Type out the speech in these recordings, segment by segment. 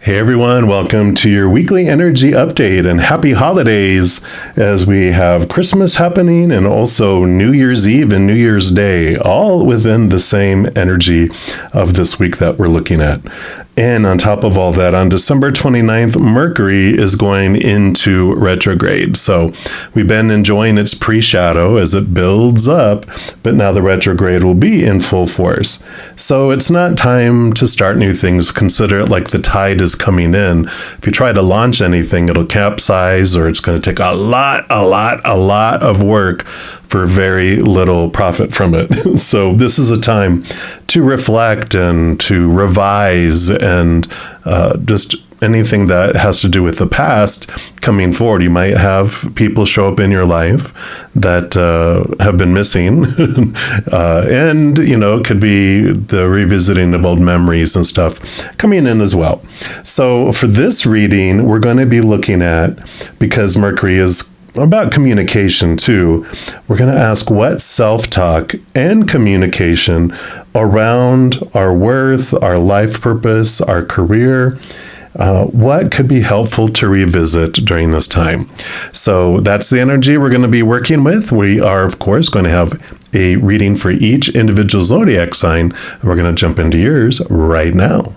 Hey everyone, welcome to your weekly energy update and happy holidays as we have Christmas happening and also New Year's Eve and New Year's Day, all within the same energy of this week that we're looking at. And on top of all that, on December 29th, Mercury is going into retrograde. So we've been enjoying its pre-shadow as it builds up, but now the retrograde will be in full force. So it's not time to start new things. Consider it like the tide is coming in. If you try to launch anything, it'll capsize or it's going to take a lot of work for very little profit from it. So this is a time to reflect and to revise and just anything that has to do with the past coming forward. You might have people show up in your life that have been missing. And, it could be the revisiting of old memories and stuff coming in as well. So for this reading, we're going to be looking at, because Mercury is about communication too, we're going to ask what self-talk and communication around our worth, our life purpose, our career, what could be helpful to revisit during this time. So that's the energy we're going to be working with. We are, of course, going to have a reading for each individual zodiac sign, and we're going to jump into yours right now.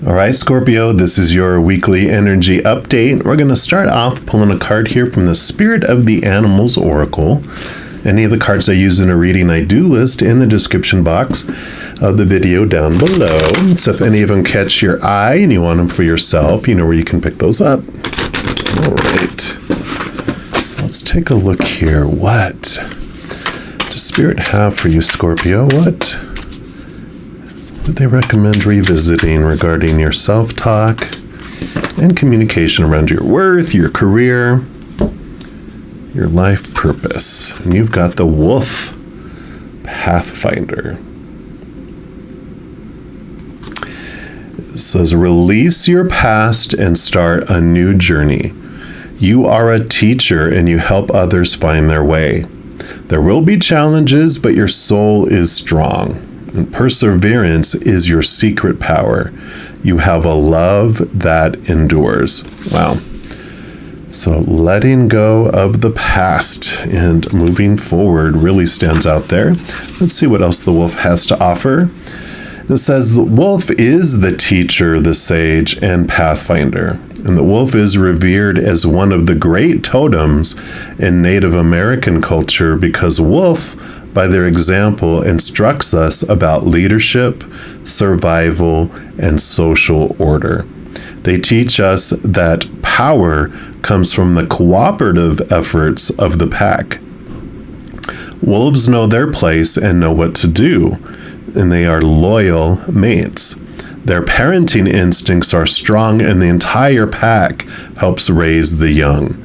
All right, Scorpio, this is your weekly energy update. We're going to start off pulling a card here from the Spirit of the Animals Oracle. Any of the cards I use in a reading, I do list in the description box of the video down below. So if any of them catch your eye and you want them for yourself, you know where you can pick those up. All right. So let's take a look here. What does Spirit have for you, Scorpio? What would they recommend revisiting regarding your self-talk and communication around your worth, your career, your life purpose? And you've got the Wolf Pathfinder. It says, release your past and start a new journey. You are a teacher and you help others find their way. There will be challenges, but your soul is strong. And perseverance is your secret power. You have a love that endures. Wow. So letting go of the past and moving forward really stands out there. Let's see what else the wolf has to offer. It says the wolf is the teacher, the sage, and pathfinder. And the wolf is revered as one of the great totems in Native American culture because wolf, by their example, instructs us about leadership, survival, and social order. They teach us that power comes from the cooperative efforts of the pack. Wolves know their place and know what to do, and they are loyal mates. Their parenting instincts are strong, and the entire pack helps raise the young.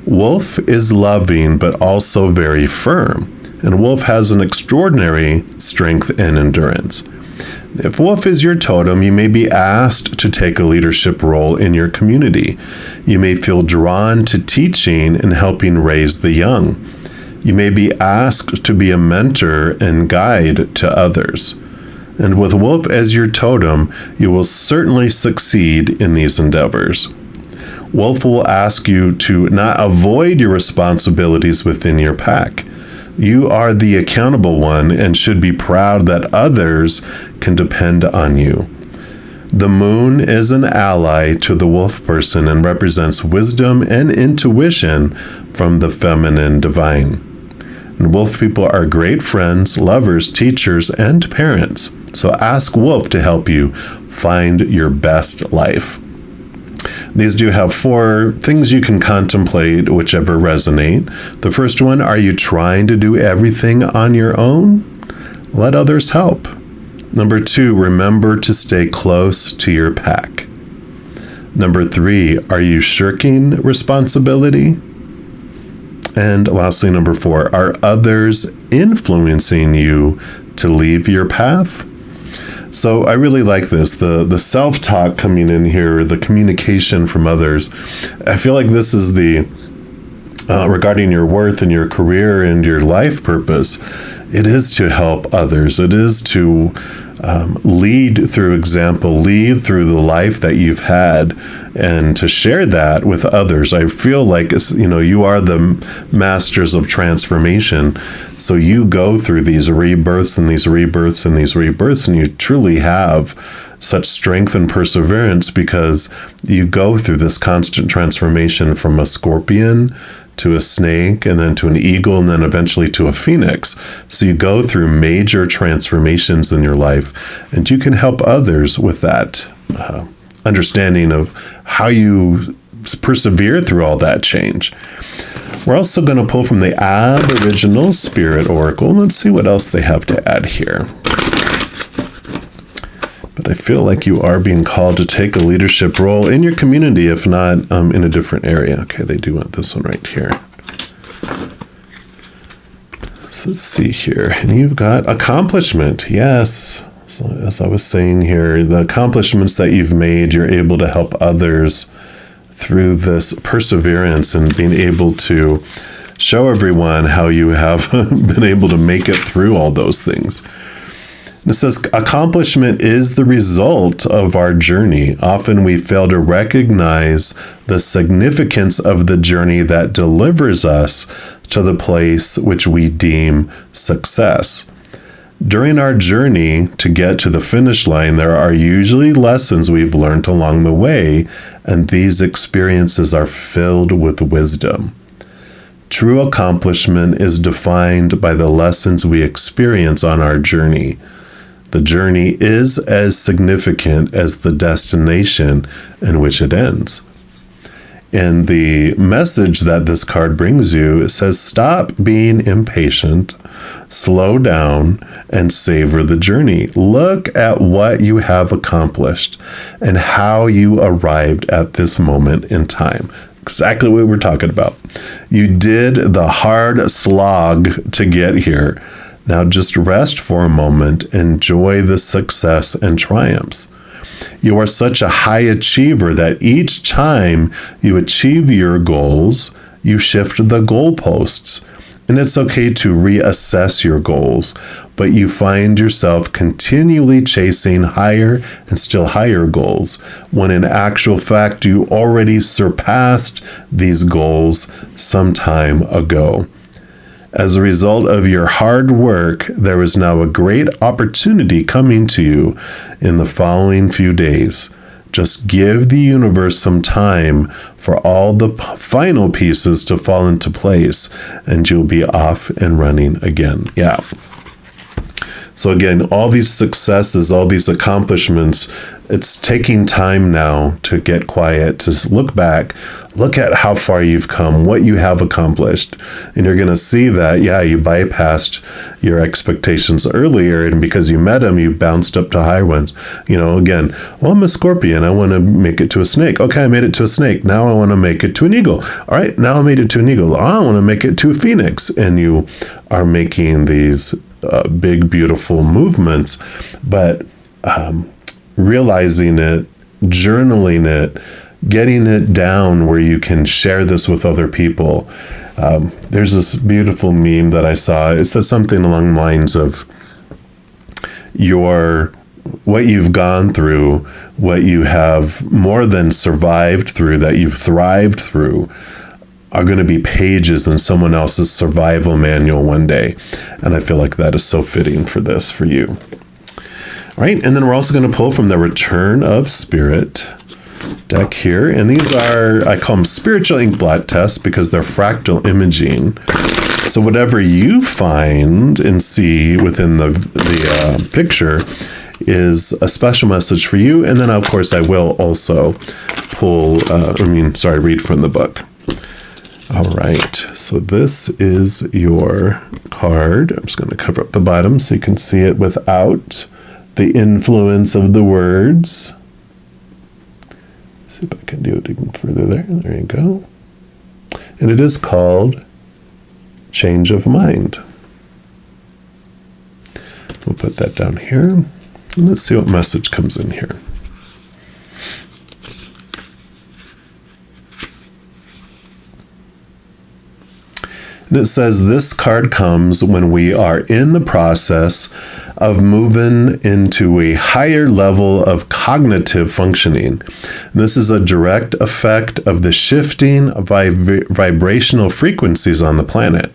Wolf is loving, but also very firm. And wolf has an extraordinary strength and endurance. If wolf is your totem, you may be asked to take a leadership role in your community. You may feel drawn to teaching and helping raise the young. You may be asked to be a mentor and guide to others. And with wolf as your totem, you will certainly succeed in these endeavors. Wolf will ask you to not avoid your responsibilities within your pack. You are the accountable one and should be proud that others can depend on you. The moon is an ally to the wolf person and represents wisdom and intuition from the feminine divine. And wolf people are great friends, lovers, teachers, and parents. So ask wolf to help you find your best life. These do have 4 things you can contemplate, whichever resonate. The first one, are you trying to do everything on your own? Let others help. Number 2, remember to stay close to your pack. Number 3, are you shirking responsibility? And lastly, number 4, are others influencing you to leave your path? So I really like this, the self-talk coming in here, the communication from others. I feel like this is the regarding your worth and your career and your life purpose. It is to help others. It is to lead through example, lead through the life that you've had, and to share that with others. I feel like, you are the masters of transformation. So you go through these rebirths and these rebirths and these rebirths, and you truly have such strength and perseverance because you go through this constant transformation from a scorpion to a snake, and then to an eagle, and then eventually to a phoenix. So you go through major transformations in your life, and you can help others with that understanding of how you persevere through all that change. We're also going to pull from the Aboriginal Spirit Oracle. Let's see what else they have to add here. But I feel like you are being called to take a leadership role in your community, if not in a different area. Okay, they do want this one right here. So let's see here. And you've got accomplishment. Yes. So as I was saying here, the accomplishments that you've made, you're able to help others through this perseverance and being able to show everyone how you have been able to make it through all those things. It says, accomplishment is the result of our journey. Often we fail to recognize the significance of the journey that delivers us to the place which we deem success. During our journey to get to the finish line, there are usually lessons we've learned along the way, and these experiences are filled with wisdom. True accomplishment is defined by the lessons we experience on our journey. The journey is as significant as the destination in which it ends. And the message that this card brings you, it says, stop being impatient, slow down, and savor the journey. Look at what you have accomplished and how you arrived at this moment in time. Exactly what we're talking about. You did the hard slog to get here. Now just rest for a moment, enjoy the success and triumphs. You are such a high achiever that each time you achieve your goals, you shift the goalposts. And it's okay to reassess your goals, but you find yourself continually chasing higher and still higher goals, when in actual fact you already surpassed these goals some time ago. As a result of your hard work, there is now a great opportunity coming to you in the following few days. Just give the universe some time for all the final pieces to fall into place, and you'll be off and running again. Yeah. So again, all these successes, all these accomplishments, it's taking time now to get quiet, to look back, look at how far you've come, what you have accomplished. And you're going to see that, yeah, you bypassed your expectations earlier, and because you met them, you bounced up to higher ones. Again, well, I'm a scorpion. I want to make it to a snake. Okay, I made it to a snake. Now I want to make it to an eagle. All right, now I made it to an eagle. I want to make it to a phoenix. And you are making these big, beautiful movements, but realizing it, journaling it, getting it down where you can share this with other people. There's this beautiful meme that I saw. It says something along the lines of what you've gone through, what you have more than survived through, that you've thrived through, are going to be pages in someone else's survival manual one day. And I feel like that is so fitting for this, for you. All right, and then we're also going to pull from the Return of Spirit deck here. And these are, I call them spiritual ink blot tests because they're fractal imaging. So whatever you find and see within the picture is a special message for you. And then, of course, I will also read from the book. All right, so this is your card. I'm just going to cover up the bottom so you can see it without the influence of the words. See if I can do it even further there. There you go. And it is called Change of Mind. We'll put that down here. And let's see what message comes in here. And it says this card comes when we are in the process of moving into a higher level of cognitive functioning. This is a direct effect of the shifting vibrational frequencies on the planet.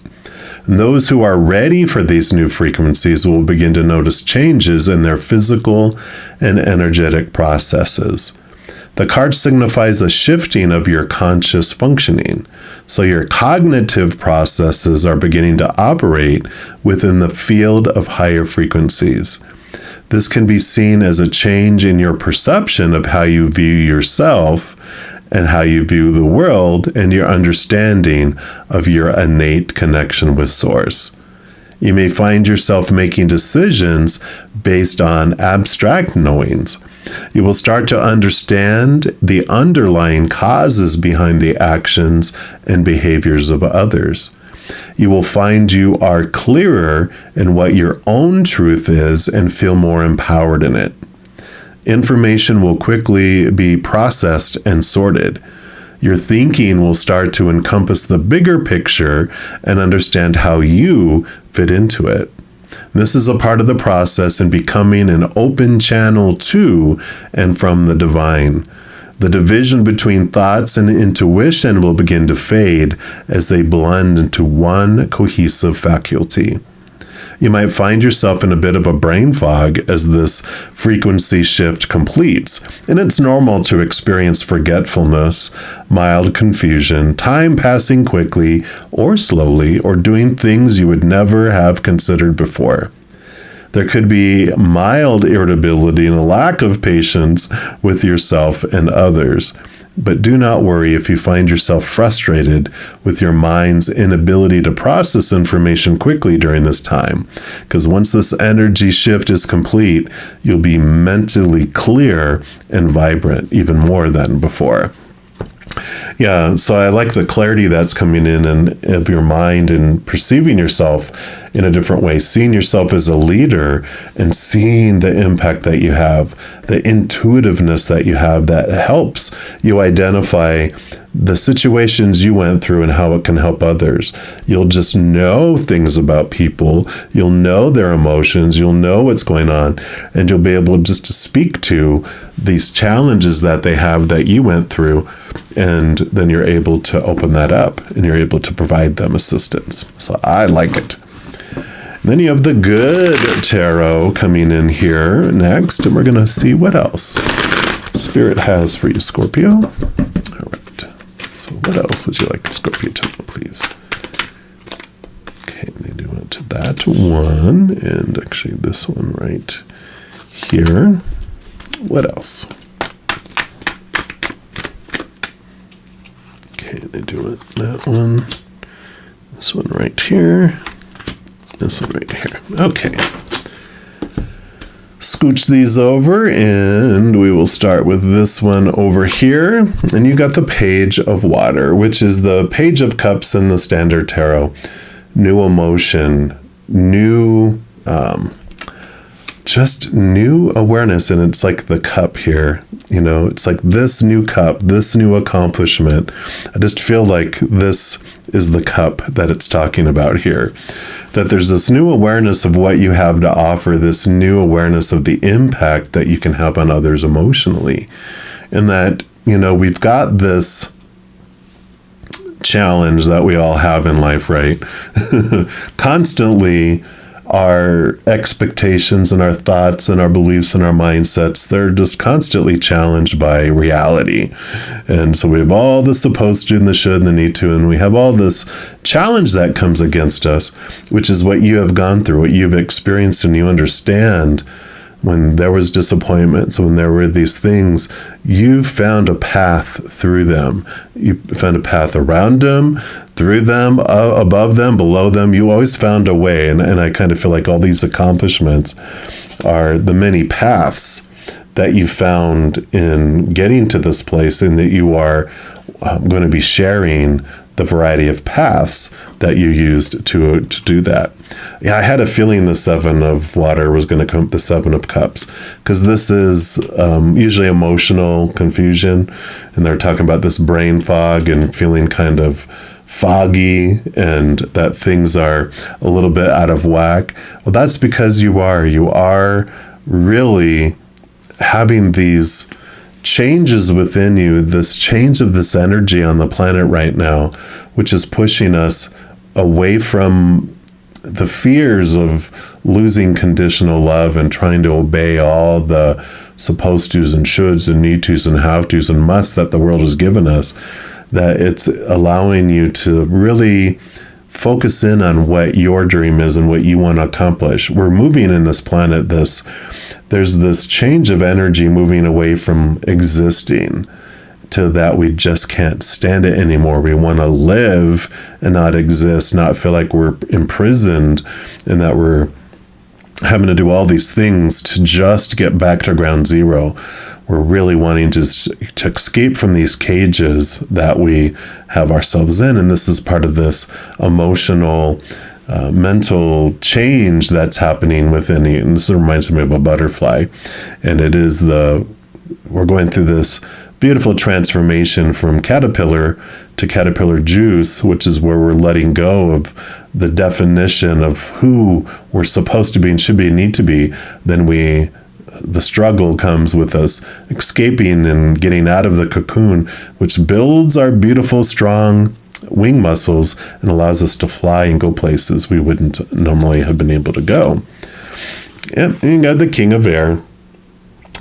And those who are ready for these new frequencies will begin to notice changes in their physical and energetic processes. The card signifies a shifting of your conscious functioning. So your cognitive processes are beginning to operate within the field of higher frequencies. This can be seen as a change in your perception of how you view yourself and how you view the world, and your understanding of your innate connection with Source. You may find yourself making decisions based on abstract knowings. You will start to understand the underlying causes behind the actions and behaviors of others. You will find you are clearer in what your own truth is and feel more empowered in it. Information will quickly be processed and sorted. Your thinking will start to encompass the bigger picture and understand how you fit into it. This is a part of the process in becoming an open channel to and from the divine. The division between thoughts and intuition will begin to fade as they blend into one cohesive faculty. You might find yourself in a bit of a brain fog as this frequency shift completes, and it's normal to experience forgetfulness, mild confusion, time passing quickly or slowly, or doing things you would never have considered before. There could be mild irritability and a lack of patience with yourself and others. But do not worry if you find yourself frustrated with your mind's inability to process information quickly during this time. Because once this energy shift is complete, you'll be mentally clear and vibrant even more than before. Yeah, so I like the clarity that's coming in and of your mind and perceiving yourself in a different way, seeing yourself as a leader and seeing the impact that you have, the intuitiveness that you have that helps you identify the situations you went through and how it can help others. You'll just know things about people. You'll know their emotions. You'll know what's going on. And you'll be able just to speak to these challenges that they have that you went through. And then you're able to open that up and you're able to provide them assistance. So I like it. And then you have the good tarot coming in here next. And we're going to see what else Spirit has for you, Scorpio. All right. So what else would you like Scorpio to know, please? Okay, they do it to that one. And actually this one right here. What else? Okay, they do it that one. This one right here. This one right here. Okay. Scooch these over and we will start with this one over here. And you got the Page of Water, which is the Page of Cups in the Standard Tarot. New emotion, new, just new awareness. And it's like the cup here, you know, it's like this new cup, this new accomplishment. I just feel like this is the cup that it's talking about here. That there's this new awareness of what you have to offer, this new awareness of the impact that you can have on others emotionally. And that, you know, we've got this challenge that we all have in life, right? Constantly, our expectations and our thoughts and our beliefs and our mindsets, they're just constantly challenged by reality. And so we have all the supposed to and the should and the need to, and we have all this challenge that comes against us, which is what you have gone through, what you've experienced, and you understand when there was disappointments, when there were these things, you found a path through them. You found a path around them, through them, above them, below them. You always found a way. And I kind of feel like all these accomplishments are the many paths that you found in getting to this place, and that you are going to be sharing the variety of paths that you used to do that. Yeah, I had a feeling the Seven of Water was going to come, the Seven of Cups, because this is usually emotional confusion, and they're talking about this brain fog and feeling kind of foggy and that things are a little bit out of whack. Well, that's because you are really having these changes within you, this change of this energy on the planet right now, which is pushing us away from the fears of losing conditional love and trying to obey all the supposed tos and shoulds and need tos and have tos and musts that the world has given us, that it's allowing you to really focus in on what your dream is and what you want to accomplish. We're moving in this planet, there's this change of energy moving away from existing to that we just can't stand it anymore. We want to live and not exist, not feel like we're imprisoned and that we're having to do all these things to just get back to ground zero. We're really wanting to escape from these cages that we have ourselves in. And this is part of this emotional, mental change that's happening within you. And this reminds me of a butterfly. And it is we're going through this beautiful transformation from caterpillar to caterpillar juice, which is where we're letting go of the definition of who we're supposed to be and should be and need to be. Then the struggle comes with us escaping and getting out of the cocoon, which builds our beautiful, strong wing muscles and allows us to fly and go places we wouldn't normally have been able to go. Yep, and you got the King of Air.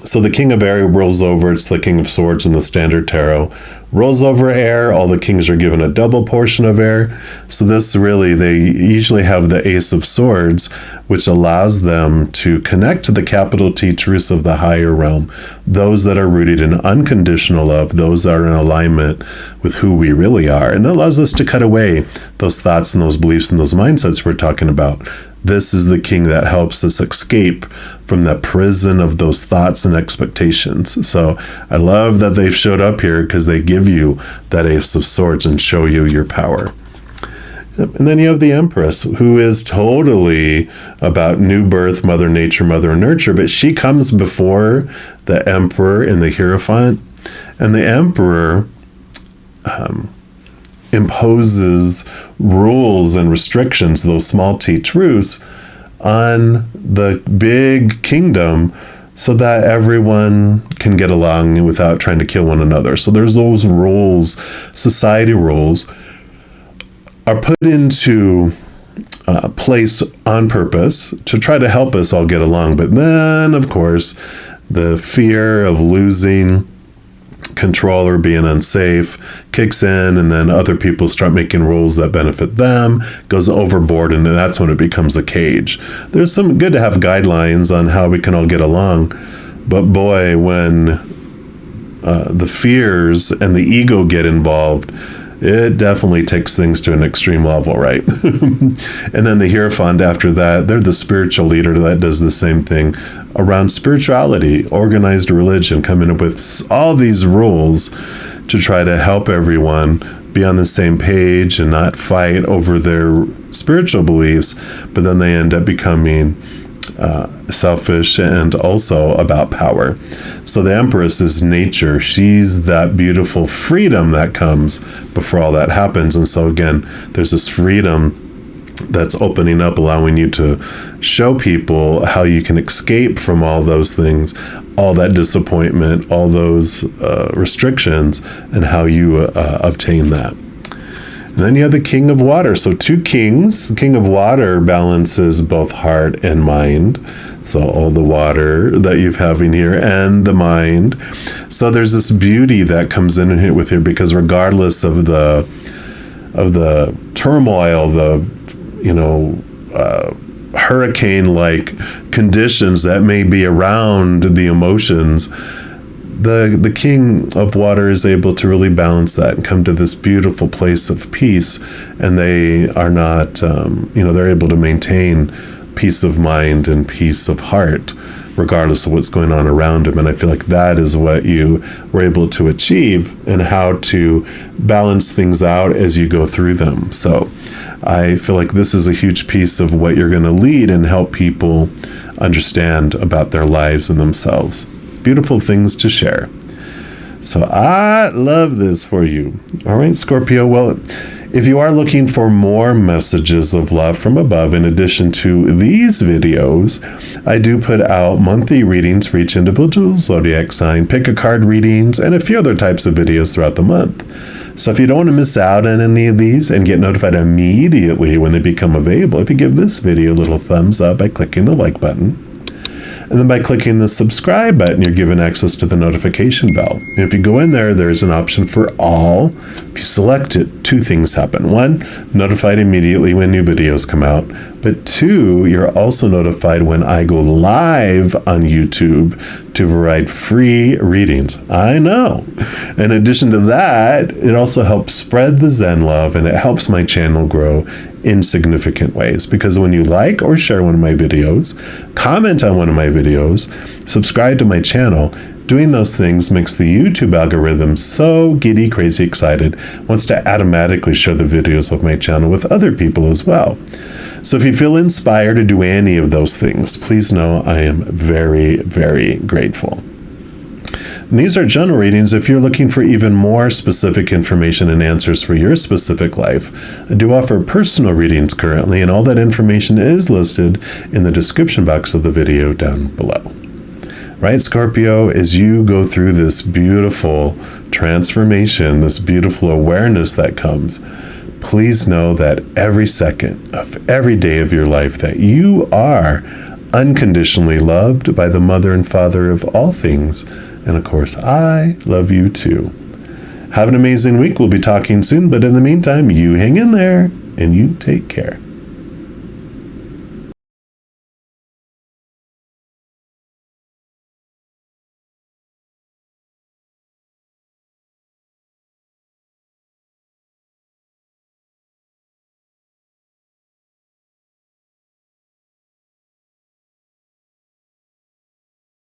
So the King of Air rolls over. It's the King of Swords in the Standard Tarot. Rolls over air. All the kings are given a double portion of air. So this really, they usually have the Ace of Swords, which allows them to connect to the capital T truths of the higher realm. Those that are rooted in unconditional love. Those that are in alignment with who we really are. And it allows us to cut away those thoughts and those beliefs and those mindsets we're talking about. This is the king that helps us escape from the prison of those thoughts and expectations. So I love that they've showed up here because they give you that Ace of Swords and show you your power. And then you have the Empress, who is totally about new birth, Mother Nature, Mother Nurture, but she comes before the Emperor and the Hierophant. And the Emperor imposes rules and restrictions, those small t truths, on the big kingdom so that everyone can get along without trying to kill one another. So there's those rules, society rules, are put into place on purpose to try to help us all get along. But then, of course, the fear of losing control or being unsafe kicks in, and then other people start making rules that benefit them, goes overboard, and that's when it becomes a cage. There's some good to have guidelines on how we can all get along, but boy, when the fears and the ego get involved, it definitely takes things to an extreme level, right? And then the Hierophant after that, they're the spiritual leader that does the same thing around spirituality, organized religion, coming up with all these rules to try to help everyone be on the same page and not fight over their spiritual beliefs, but then they end up becoming selfish and also about power. So the Empress is nature. She's that beautiful freedom that comes before all that happens. And so again, there's this freedom that's opening up, allowing you to show people how you can escape from all those things, all that disappointment, all those restrictions, and how you obtain that. And then you have the King of Water. So two kings. The King of Water balances both heart and mind. So all the water that you're having here and the mind. So there's this beauty that comes in here with here, because regardless of the turmoil, hurricane-like conditions that may be around the emotions, the King of Water is able to really balance that and come to this beautiful place of peace. And they are not, they're able to maintain peace of mind and peace of heart, regardless of what's going on around them. And I feel like that is what you were able to achieve, and how to balance things out as you go through them. So I feel like this is a huge piece of what you're going to lead and help people understand about their lives and themselves. Beautiful things to share. So I love this for you. All right, Scorpio. Well, If you are looking for more messages of love from above, in addition to these videos, I do put out monthly readings for each individual zodiac sign, pick a card readings, and a few other types of videos throughout the month. So if you don't want to miss out on any of these and get notified immediately when they become available, if you give this video a little thumbs up by clicking the like button, and then by clicking the subscribe button, you're given access to the notification bell. And if you go in there, there's an option for all. If you select it, two things happen. One, notified immediately when new videos come out. But two, you're also notified when I go live on YouTube to provide free readings. I know. In addition to that, it also helps spread the Zen love, and it helps my channel grow in significant ways, because when you like or share one of my videos, comment on one of my videos, subscribe to my channel, doing those things makes the YouTube algorithm so giddy, crazy excited, wants to automatically share the videos of my channel with other people as well. So if you feel inspired to do any of those things, please know I am very, very grateful. And these are general readings. If you're looking for even more specific information and answers for your specific life, I do offer personal readings currently, and all that information is listed in the description box of the video down below. Right, Scorpio, as you go through this beautiful transformation, this beautiful awareness that comes, please know that every second of every day of your life that you are unconditionally loved by the Mother and Father of all things. And of course, I love you too. Have an amazing week. We'll be talking soon, but in the meantime, you hang in there and you take care.